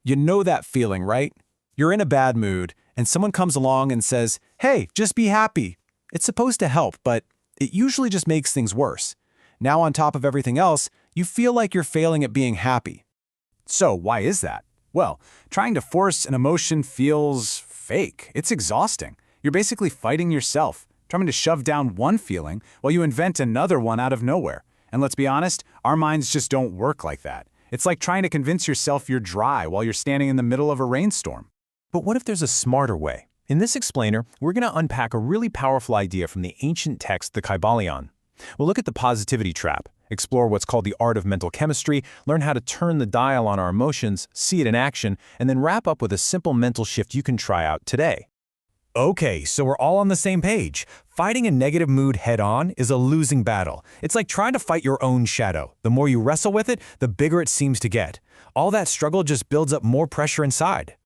You know that feeling, right? You're in a bad mood, and someone comes along and says, "Hey, just be happy." It's supposed to help, but it usually just makes things worse. Now, on top of everything else, you feel like you're failing at being happy. So, why is that? Well, trying to force an emotion feels fake. It's exhausting. You're basically fighting yourself, trying to shove down one feeling while you invent another one out of nowhere. And let's be honest, our minds just don't work like that. It's like trying to convince yourself you're dry while you're standing in the middle of a rainstorm. But what if there's a smarter way? In this explainer, we're going to unpack a really powerful idea from the ancient text, the Kybalion. We'll look at the positivity trap, explore what's called the art of mental chemistry, learn how to turn the dial on our emotions, see it in action, and then wrap up with a simple mental shift you can try out today. Okay, so we're all on the same page. Fighting a negative mood head-on is a losing battle. It's like trying to fight your own shadow. The more you wrestle with it, the bigger it seems to get. All that struggle just builds up more pressure inside.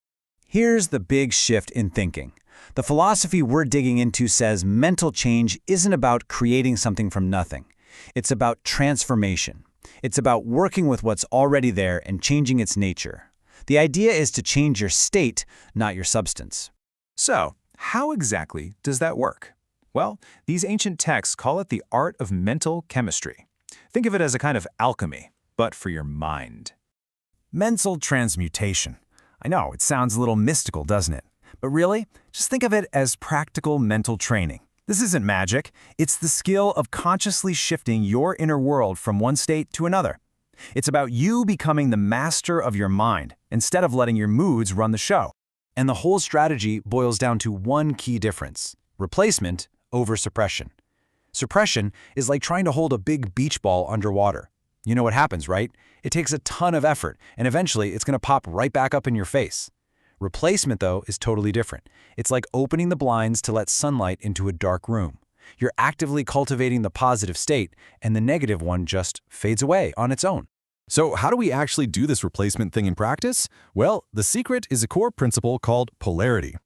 Here's the big shift in thinking. The philosophy we're digging into says mental change isn't about creating something from nothing. It's about transformation. It's about working with what's already there and changing its nature. The idea is to change your state, not your substance. So, how exactly does that work? Well, these ancient texts call it the art of mental chemistry. Think of it as a kind of alchemy, but for your mind. Mental transmutation. I know, it sounds a little mystical, doesn't it? But really, just think of it as practical mental training. This isn't magic. It's the skill of consciously shifting your inner world from one state to another. It's about you becoming the master of your mind, instead of letting your moods run the show. And the whole strategy boils down to one key difference: replacement over suppression. Suppression is like trying to hold a big beach ball underwater. You know what happens, right? It takes a ton of effort, and eventually it's going to pop right back up in your face. Replacement, though, is totally different. It's like opening the blinds to let sunlight into a dark room. You're actively cultivating the positive state, and the negative one just fades away on its own. So how do we actually do this replacement thing in practice? Well, the secret is a core principle called polarity.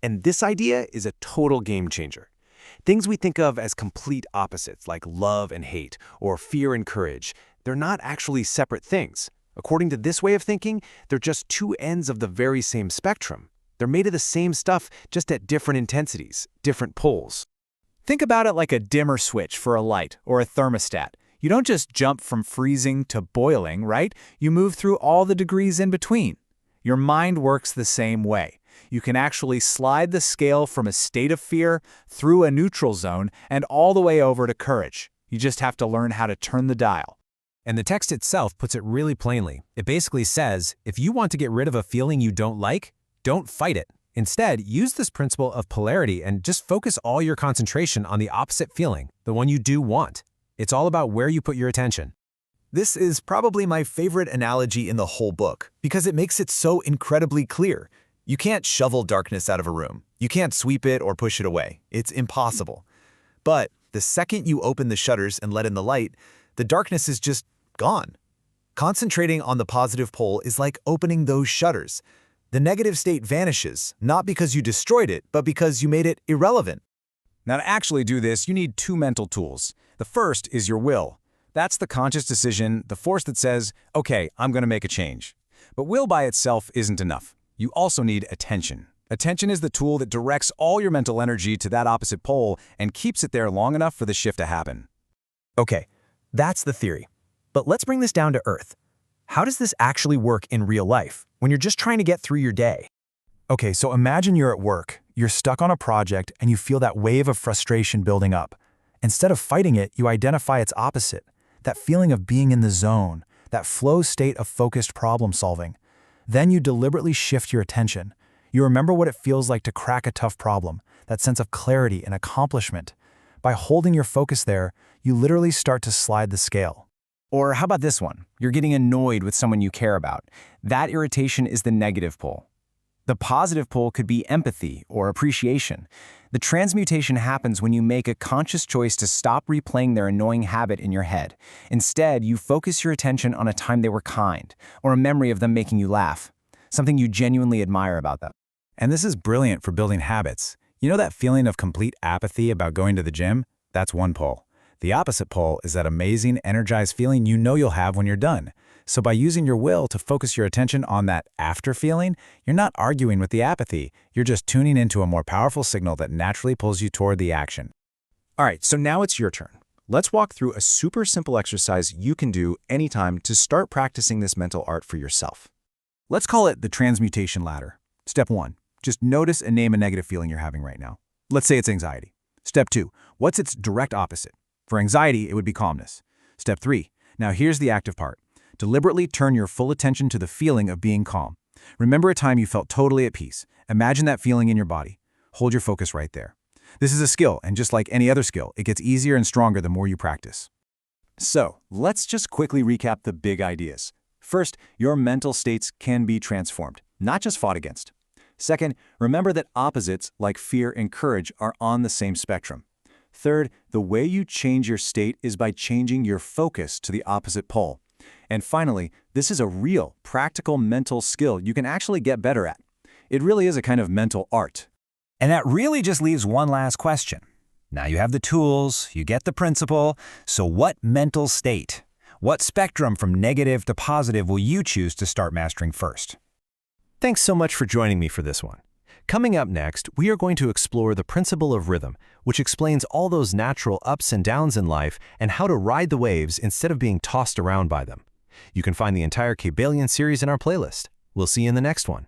And this idea is a total game changer. Things we think of as complete opposites, like love and hate, or fear and courage, they're not actually separate things. According to this way of thinking, they're just two ends of the very same spectrum. They're made of the same stuff, just at different intensities, different poles. Think about it like a dimmer switch for a light or a thermostat. You don't just jump from freezing to boiling, right? You move through all the degrees in between. Your mind works the same way. You can actually slide the scale from a state of fear through a neutral zone and all the way over to courage. You just have to learn how to turn the dial. And the text itself puts it really plainly. It basically says, if you want to get rid of a feeling you don't like, don't fight it. Instead, use this principle of polarity and just focus all your concentration on the opposite feeling, the one you do want. It's all about where you put your attention. This is probably my favorite analogy in the whole book, because it makes it so incredibly clear. You can't shovel darkness out of a room. You can't sweep it or push it away. It's impossible. But the second you open the shutters and let in the light, the darkness is just gone. Concentrating on the positive pole is like opening those shutters. The negative state vanishes, not because you destroyed it, but because you made it irrelevant. Now, to actually do this, you need two mental tools. The first is your will. That's the conscious decision, the force that says, okay, I'm going to make a change. But will by itself isn't enough. You also need attention. Attention is the tool that directs all your mental energy to that opposite pole and keeps it there long enough for the shift to happen. Okay, that's the theory. But let's bring this down to earth. How does this actually work in real life, when you're just trying to get through your day? Okay, so imagine you're at work, you're stuck on a project, and you feel that wave of frustration building up. Instead of fighting it, you identify its opposite, that feeling of being in the zone, that flow state of focused problem solving. Then you deliberately shift your attention. You remember what it feels like to crack a tough problem, that sense of clarity and accomplishment. By holding your focus there, you literally start to slide the scale. Or how about this one? You're getting annoyed with someone you care about. That irritation is the negative pole. The positive pole could be empathy or appreciation. The transmutation happens when you make a conscious choice to stop replaying their annoying habit in your head. Instead, you focus your attention on a time they were kind, or a memory of them making you laugh, something you genuinely admire about them. And this is brilliant for building habits. You know that feeling of complete apathy about going to the gym? That's one pole. The opposite pole is that amazing, energized feeling you know you'll have when you're done. So by using your will to focus your attention on that after feeling, you're not arguing with the apathy. You're just tuning into a more powerful signal that naturally pulls you toward the action. All right, so now it's your turn. Let's walk through a super simple exercise you can do anytime to start practicing this mental art for yourself. Let's call it the transmutation ladder. Step 1, just notice and name a negative feeling you're having right now. Let's say it's anxiety. Step 2, what's its direct opposite? For anxiety, it would be calmness. Step 3, now here's the active part. Deliberately turn your full attention to the feeling of being calm. Remember a time you felt totally at peace. Imagine that feeling in your body. Hold your focus right there. This is a skill, and just like any other skill, it gets easier and stronger the more you practice. So, let's just quickly recap the big ideas. First, your mental states can be transformed, not just fought against. Second, remember that opposites like fear and courage are on the same spectrum. Third, the way you change your state is by changing your focus to the opposite pole. And finally, this is a real, practical mental skill you can actually get better at. It really is a kind of mental art. And that really just leaves one last question. Now you have the tools, you get the principle, so what mental state? What spectrum from negative to positive will you choose to start mastering first? Thanks so much for joining me for this one. Coming up next, we are going to explore the principle of rhythm, which explains all those natural ups and downs in life and how to ride the waves instead of being tossed around by them. You can find the entire Kybalion series in our playlist. We'll see you in the next one.